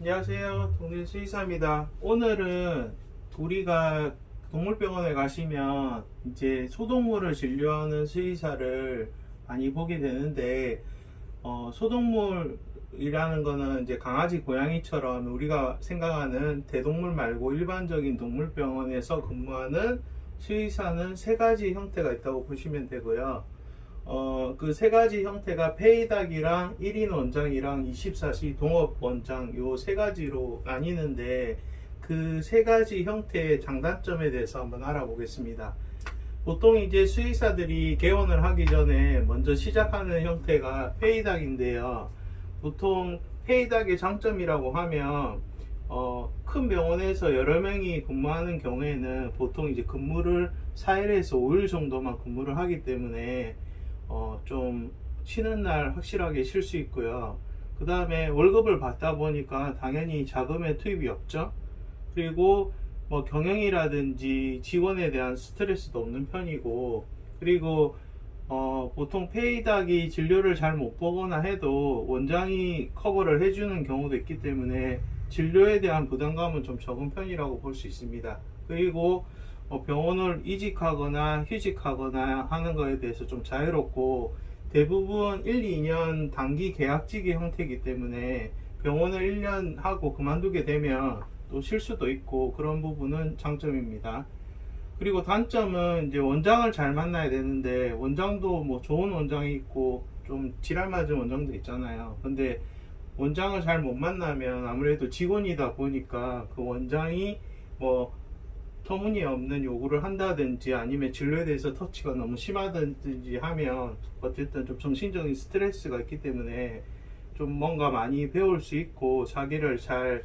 안녕하세요. 동네 수의사입니다. 오늘은 우리가 동물병원에 가시면 이제 소동물을 진료하는 수의사를 많이 보게 되는데, 소동물이라는 거는 이제 강아지, 고양이처럼 우리가 생각하는 대동물 말고 일반적인 동물병원에서 근무하는 수의사는 세 가지 형태가 있다고 보시면 되고요. 그 세 가지 형태가 페이닥이랑 1인 원장이랑 24시 동업 원장 요 세 가지로 나뉘는데, 그 세 가지 형태의 장단점에 대해서 한번 알아보겠습니다. 보통 이제 수의사들이 개원을 하기 전에 먼저 시작하는 형태가 페이닥인데요. 보통 페이닥의 장점이라고 하면 큰 병원에서 여러 명이 근무하는 경우에는 보통 이제 근무를 4일에서 5일 정도만 근무를 하기 때문에 좀 쉬는 날 확실하게 쉴 수 있고요. 그 다음에 월급을 받다 보니까 당연히 자금의 투입이 없죠. 그리고 뭐 경영이라든지 직원에 대한 스트레스도 없는 편이고, 그리고 보통 페이닥이 진료를 잘 못 보거나 해도 원장이 커버를 해주는 경우도 있기 때문에 진료에 대한 부담감은 좀 적은 편이라고 볼 수 있습니다. 그리고 병원을 이직하거나 휴직하거나 하는 것에 대해서 좀 자유롭고, 대부분 1, 2년 단기 계약직의 형태이기 때문에 병원을 1년 하고 그만두게 되면 또 쉴 수도 있고, 그런 부분은 장점입니다. 그리고 단점은 이제 원장을 잘 만나야 되는데, 원장도 뭐 좋은 원장이 있고 좀 지랄 맞은 원장도 있잖아요. 근데 원장을 잘 못 만나면 아무래도 직원이다 보니까 그 원장이 뭐 터무니없는 요구를 한다든지 아니면 진로에 대해서 터치가 너무 심하든지 하면 어쨌든 좀 정신적인 스트레스가 있기 때문에 좀 뭔가 많이 배울 수 있고 자기를 잘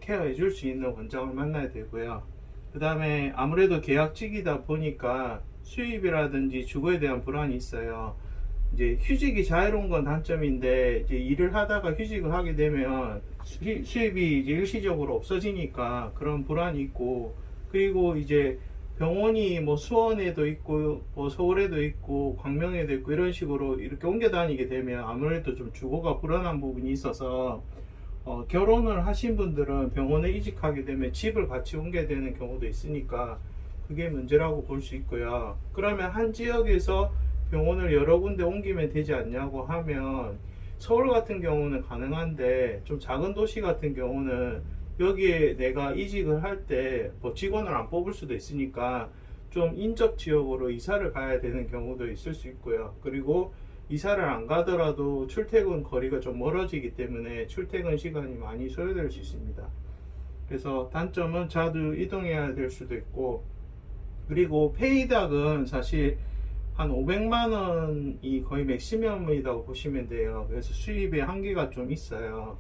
케어해 줄 수 있는 원장을 만나야 되고요. 그 다음에 아무래도 계약직이다 보니까 수입이라든지 주거에 대한 불안이 있어요. 이제 휴직이 자유로운 건 단점인데, 이제 일을 하다가 휴직을 하게 되면 수입이 이제 일시적으로 없어지니까 그런 불안이 있고, 그리고 이제 병원이 뭐 수원에도 있고 뭐 서울에도 있고 광명에도 있고 이런 식으로 이렇게 옮겨 다니게 되면 아무래도 좀 주거가 불안한 부분이 있어서 결혼을 하신 분들은 병원에 이직하게 되면 집을 같이 옮겨야 되는 경우도 있으니까 그게 문제라고 볼 수 있고요. 그러면 한 지역에서 병원을 여러 군데 옮기면 되지 않냐고 하면, 서울 같은 경우는 가능한데 좀 작은 도시 같은 경우는 여기에 내가 이직을 할 때 뭐 직원을 안 뽑을 수도 있으니까 좀 인접 지역으로 이사를 가야 되는 경우도 있을 수 있고요. 그리고 이사를 안 가더라도 출퇴근 거리가 좀 멀어지기 때문에 출퇴근 시간이 많이 소요될 수 있습니다. 그래서 단점은 자주 이동해야 될 수도 있고, 그리고 페이닥은 사실 한 500만 원이 거의 맥시멈이라고 보시면 돼요. 그래서 수입의 한계가 좀 있어요.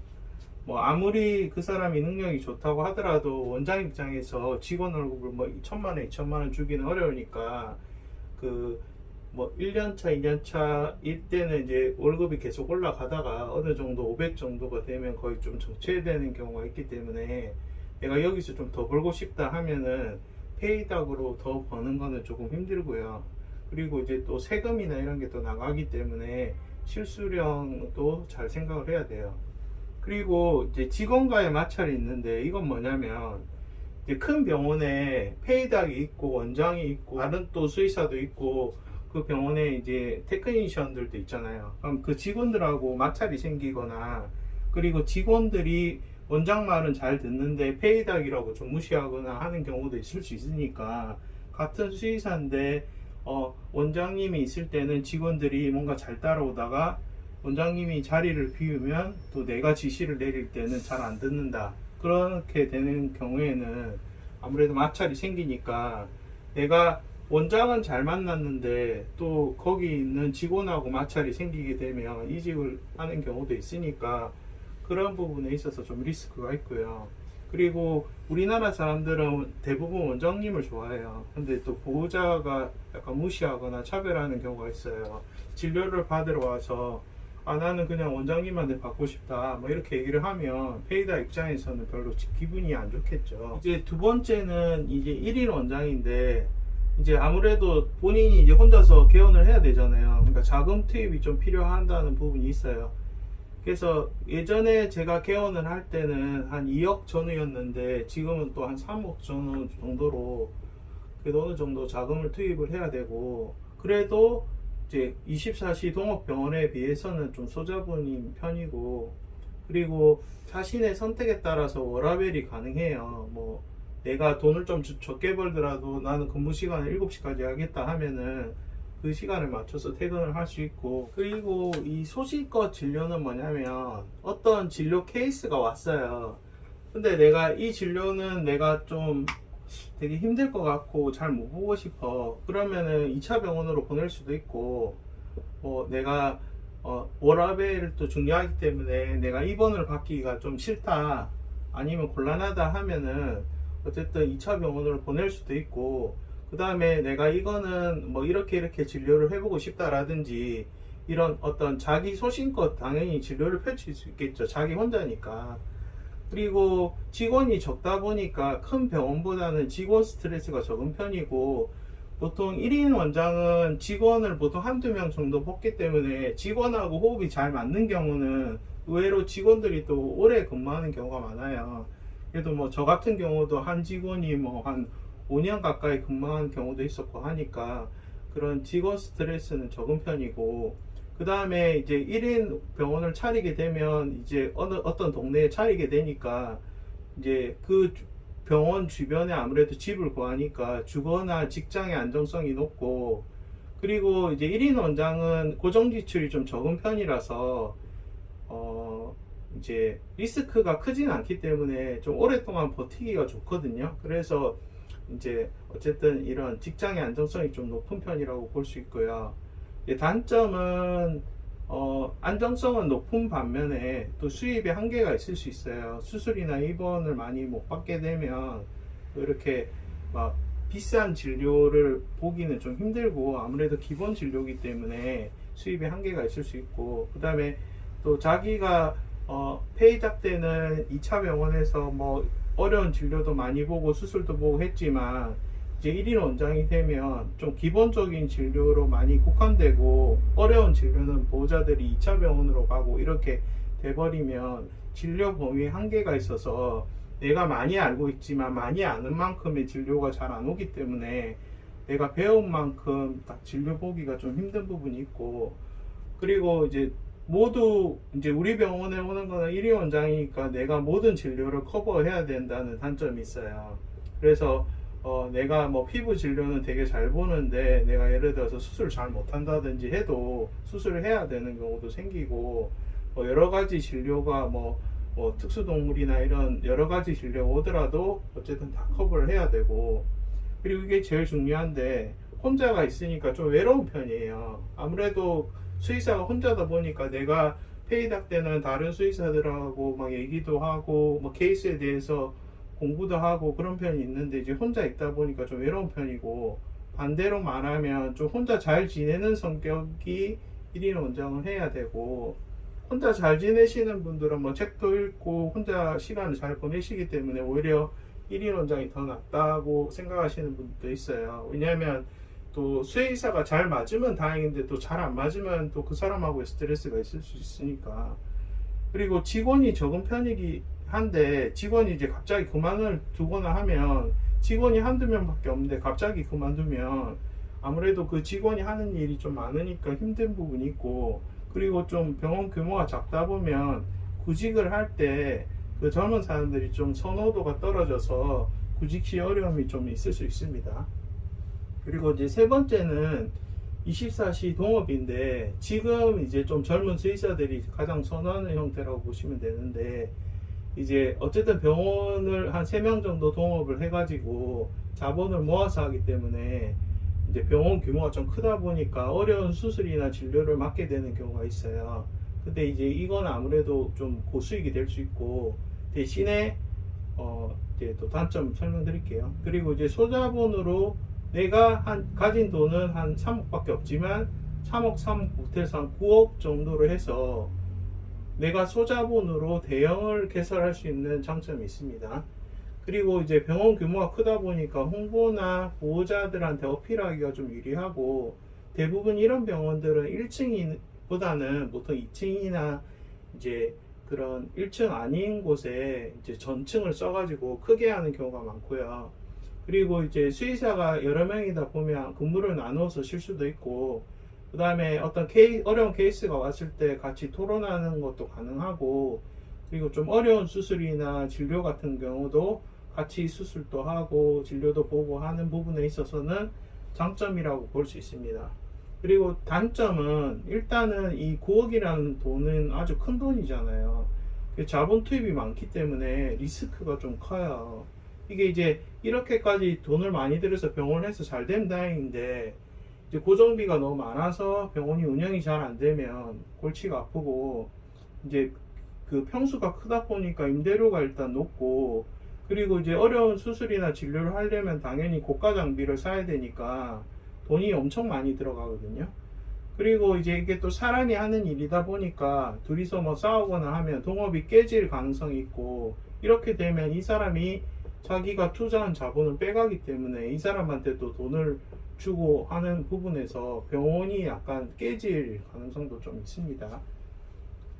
뭐 아무리 그 사람이 능력이 좋다고 하더라도 원장 입장에서 직원 월급을 뭐 1천만 원, 2천만 원 주기는 어려우니까, 그 뭐 1년차, 2년차 이때는 이제 월급이 계속 올라가다가 어느 정도 500 정도가 되면 거의 좀 정체되는 경우가 있기 때문에, 내가 여기서 좀 더 벌고 싶다 하면은 페이닥으로 더 버는 거는 조금 힘들고요. 그리고 이제 또 세금이나 이런 게 또 나가기 때문에 실수령도 잘 생각을 해야 돼요. 그리고 이제 직원과의 마찰이 있는데, 이건 뭐냐면 이제 큰 병원에 페이닥이 있고 원장이 있고 다른 또 수의사도 있고 그 병원에 이제 테크니션들도 있잖아요. 그럼 그 직원들하고 마찰이 생기거나, 그리고 직원들이 원장 말은 잘 듣는데 페이닥이라고 좀 무시하거나 하는 경우도 있을 수 있으니까, 같은 수의사인데 원장님이 있을 때는 직원들이 뭔가 잘 따라오다가 원장님이 자리를 비우면 또 내가 지시를 내릴 때는 잘 안 듣는다. 그렇게 되는 경우에는 아무래도 마찰이 생기니까, 내가 원장은 잘 만났는데 또 거기 있는 직원하고 마찰이 생기게 되면 이직을 하는 경우도 있으니까 그런 부분에 있어서 좀 리스크가 있고요. 그리고 우리나라 사람들은 대부분 원장님을 좋아해요. 근데 또 보호자가 약간 무시하거나 차별하는 경우가 있어요. 진료를 받으러 와서 나는 그냥 원장님한테 받고 싶다 뭐 이렇게 얘기를 하면 페이닥 입장에서는 별로 기분이 안 좋겠죠. 이제 두 번째는 이제 1인 원장인데, 이제 아무래도 본인이 이제 혼자서 개원을 해야 되잖아요. 그러니까 자금 투입이 좀 필요한다는 부분이 있어요. 그래서 예전에 제가 개원을 할 때는 한 2억 전후였는데 지금은 또 한 3억 전후 정도로 그래도 어느 정도 자금을 투입을 해야 되고, 그래도 이제 24시 동업병원에 비해서는 좀 소자본인 편이고, 그리고 자신의 선택에 따라서 워라밸이 가능해요. 뭐 내가 돈을 좀 적게 벌더라도 나는 근무 시간을 7시까지 하겠다 하면은 그 시간을 맞춰서 퇴근을 할 수 있고, 그리고 이 소신껏 진료는 뭐냐면 어떤 진료 케이스가 왔어요. 근데 내가 이 진료는 내가 좀 되게 힘들 것 같고 잘 못 보고 싶어. 그러면은 2차 병원으로 보낼 수도 있고, 뭐 내가 워라밸을 또 중요하기 때문에 내가 입원을 받기가 좀 싫다, 아니면 곤란하다 하면은 어쨌든 2차 병원으로 보낼 수도 있고, 그 다음에 내가 이거는 뭐 이렇게 진료를 해보고 싶다라든지 이런 어떤 자기 소신껏 당연히 진료를 펼칠 수 있겠죠. 자기 혼자니까. 그리고 직원이 적다 보니까 큰 병원보다는 직원 스트레스가 적은 편이고, 보통 1인 원장은 직원을 보통 한두 명 정도 뽑기 때문에 직원하고 호흡이 잘 맞는 경우는 의외로 직원들이 또 오래 근무하는 경우가 많아요. 그래도 뭐 저 같은 경우도 한 직원이 뭐 한 5년 가까이 근무한 경우도 있었고 하니까 그런 직원 스트레스는 적은 편이고, 그 다음에 이제 1인 병원을 차리게 되면 이제 어떤 동네에 차리게 되니까 이제 그 병원 주변에 아무래도 집을 구하니까 주거나 직장의 안정성이 높고, 그리고 이제 1인 원장은 고정 지출이 좀 적은 편이라서 이제 리스크가 크진 않기 때문에 좀 오랫동안 버티기가 좋거든요. 그래서 이제 어쨌든 이런 직장의 안정성이 좀 높은 편이라고 볼 수 있고요. 단점은 안정성은 높은 반면에 또 수입에 한계가 있을 수 있어요. 수술이나 입원을 많이 못 받게 되면 이렇게 막 비싼 진료를 보기는 좀 힘들고, 아무래도 기본 진료이기 때문에 수입에 한계가 있을 수 있고, 그 다음에 또 자기가 페이닥 때는 2차 병원에서 뭐 어려운 진료도 많이 보고 수술도 보고 했지만 이제 1인 원장이 되면 좀 기본적인 진료로 많이 국한되고, 어려운 진료는 보호자들이 2차 병원으로 가고 이렇게 돼버리면 진료 범위에 한계가 있어서 내가 많이 알고 있지만 많이 아는 만큼의 진료가 잘 안 오기 때문에 내가 배운 만큼 딱 진료 보기가 좀 힘든 부분이 있고, 그리고 이제 모두 이제 우리 병원에 오는 거는 1인 원장이니까 내가 모든 진료를 커버해야 된다는 단점이 있어요. 그래서 내가 뭐 피부 진료는 되게 잘 보는데 내가 예를 들어서 수술 잘 못한다든지 해도 수술을 해야 되는 경우도 생기고, 여러 가지 진료가 뭐 특수동물이나 이런 여러 가지 진료가 오더라도 어쨌든 다 커버를 해야 되고, 그리고 이게 제일 중요한데 혼자가 있으니까 좀 외로운 편이에요. 아무래도 수의사가 혼자다 보니까 내가 페이닥 때는 다른 수의사들하고 막 얘기도 하고 뭐 케이스에 대해서 공부도 하고 그런 편이 있는데, 이제 혼자 있다 보니까 좀 외로운 편이고, 반대로 말하면 좀 혼자 잘 지내는 성격이 1인 원장을 해야 되고, 혼자 잘 지내시는 분들은 뭐 책도 읽고 혼자 시간을 잘 보내시기 때문에 오히려 1인 원장이 더 낫다고 생각하시는 분도 있어요. 왜냐하면 또 수의사가 잘 맞으면 다행인데 또 잘 안 맞으면 또 그 사람하고의 스트레스가 있을 수 있으니까. 그리고 직원이 적은 편이기 한데, 직원이 이제 갑자기 그만을 두거나 하면, 직원이 한두 명밖에 없는데 갑자기 그만두면 아무래도 그 직원이 하는 일이 좀 많으니까 힘든 부분이 있고, 그리고 좀 병원 규모가 작다 보면 구직을 할 때 그 젊은 사람들이 좀 선호도가 떨어져서 구직 시 어려움이 좀 있을 수 있습니다. 그리고 이제 세 번째는 24시 동업인데, 지금 이제 좀 젊은 수의사들이 가장 선호하는 형태라고 보시면 되는데, 이제 어쨌든 병원을 한 3명 정도 동업을 해가지고 자본을 모아서 하기 때문에 이제 병원 규모가 좀 크다 보니까 어려운 수술이나 진료를 맡게 되는 경우가 있어요. 근데 이제 이건 아무래도 좀 고수익이 될 수 있고, 대신에 이제 또 단점 설명드릴게요. 그리고 이제 소자본으로 내가 가진 돈은 한 3억밖에 없지만 3억 못해서 한 9억 정도로 해서 내가 소자본으로 대형을 개설할 수 있는 장점이 있습니다. 그리고 이제 병원 규모가 크다 보니까 홍보나 보호자들한테 어필하기가 좀 유리하고, 대부분 이런 병원들은 1층보다는 보통 2층이나 이제 그런 1층 아닌 곳에 이제 전층을 써가지고 크게 하는 경우가 많고요. 그리고 이제 수의사가 여러 명이다 보면 근무를 나누어서 쉴 수도 있고, 그 다음에 어떤 어려운 케이스가 왔을 때 같이 토론하는 것도 가능하고, 그리고 좀 어려운 수술이나 진료 같은 경우도 같이 수술도 하고 진료도 보고 하는 부분에 있어서는 장점이라고 볼 수 있습니다. 그리고 단점은 일단은 이 9억이라는 돈은 아주 큰 돈이잖아요. 자본 투입이 많기 때문에 리스크가 좀 커요. 이게 이제 이렇게까지 돈을 많이 들여서 병원을 해서 잘 되면 다행인데, 이제 고정비가 너무 많아서 병원이 운영이 잘 안 되면 골치가 아프고, 이제 그 평수가 크다 보니까 임대료가 일단 높고, 그리고 이제 어려운 수술이나 진료를 하려면 당연히 고가 장비를 사야 되니까 돈이 엄청 많이 들어가거든요. 그리고 이제 이게 또 사람이 하는 일이다 보니까 둘이서 뭐 싸우거나 하면 동업이 깨질 가능성이 있고, 이렇게 되면 이 사람이 자기가 투자한 자본을 빼가기 때문에 이 사람한테 또 돈을 주고 하는 부분에서 병원이 약간 깨질 가능성도 좀 있습니다.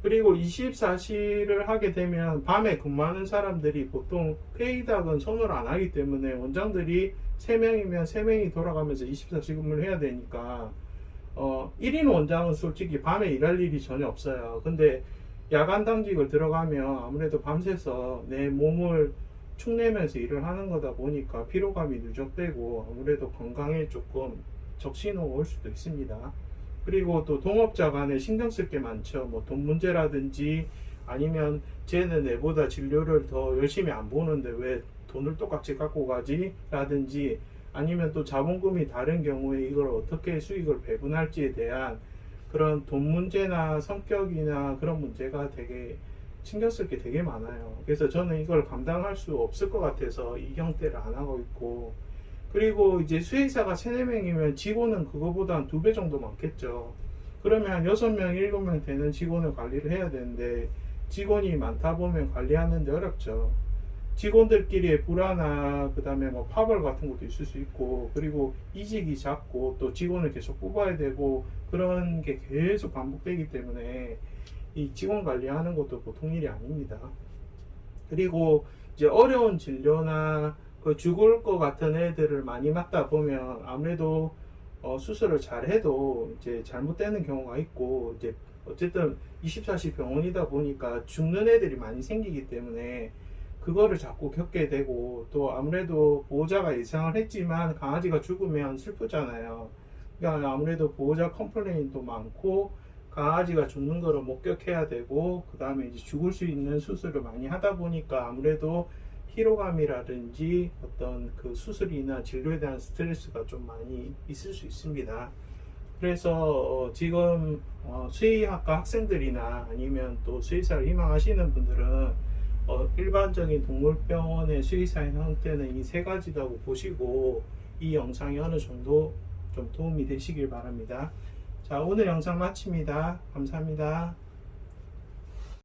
그리고 24시를 하게 되면 밤에 근무하는 사람들이 보통 페이닥은 선호를 안 하기 때문에 원장들이 3명이면 3명이 돌아가면서 24시 근무를 해야 되니까 1인 원장은 솔직히 밤에 일할 일이 전혀 없어요. 근데 야간 당직을 들어가면 아무래도 밤새서 내 몸을 축내면서 일을 하는 거다 보니까 피로감이 누적되고 아무래도 건강에 조금 적신호가 올 수도 있습니다. 그리고 또 동업자 간에 신경 쓸 게 많죠. 뭐 돈 문제라든지, 아니면 쟤는 내보다 진료를 더 열심히 안 보는데 왜 돈을 똑같이 갖고 가지? 라든지, 아니면 또 자본금이 다른 경우에 이걸 어떻게 수익을 배분할지에 대한 그런 돈 문제나 성격이나 그런 문제가 되게 신경 쓸 게 되게 많아요. 그래서 저는 이걸 감당할 수 없을 것 같아서 이 형태를 안 하고 있고, 그리고 이제 수의사가 3, 4명이면 직원은 그거보다 한 2배 정도 많겠죠. 그러면 한 6명, 7명 되는 직원을 관리를 해야 되는데, 직원이 많다 보면 관리하는데 어렵죠. 직원들끼리의 불화나 그 다음에 뭐 파벌 같은 것도 있을 수 있고, 그리고 이직이 잦고 또 직원을 계속 뽑아야 되고, 그런 게 계속 반복되기 때문에 이 직원 관리하는 것도 보통 일이 아닙니다. 그리고 이제 어려운 진료나 그 죽을 것 같은 애들을 많이 맡다 보면 아무래도 수술을 잘 해도 이제 잘못되는 경우가 있고, 이제 어쨌든 24시 병원이다 보니까 죽는 애들이 많이 생기기 때문에 그거를 자꾸 겪게 되고, 또 아무래도 보호자가 예상을 했지만 강아지가 죽으면 슬프잖아요. 그러니까 아무래도 보호자 컴플레인도 많고, 강아지가 죽는 거를 목격해야 되고, 그 다음에 이제 죽을 수 있는 수술을 많이 하다 보니까 아무래도 피로감이라든지 어떤 그 수술이나 진료에 대한 스트레스가 좀 많이 있을 수 있습니다. 그래서 지금 수의학과 학생들이나 아니면 또 수의사를 희망하시는 분들은 일반적인 동물병원의 수의사의 형태는 이 3가지라고 보시고 이 영상이 어느 정도 좀 도움이 되시길 바랍니다. 자, 오늘 영상 마칩니다. 감사합니다.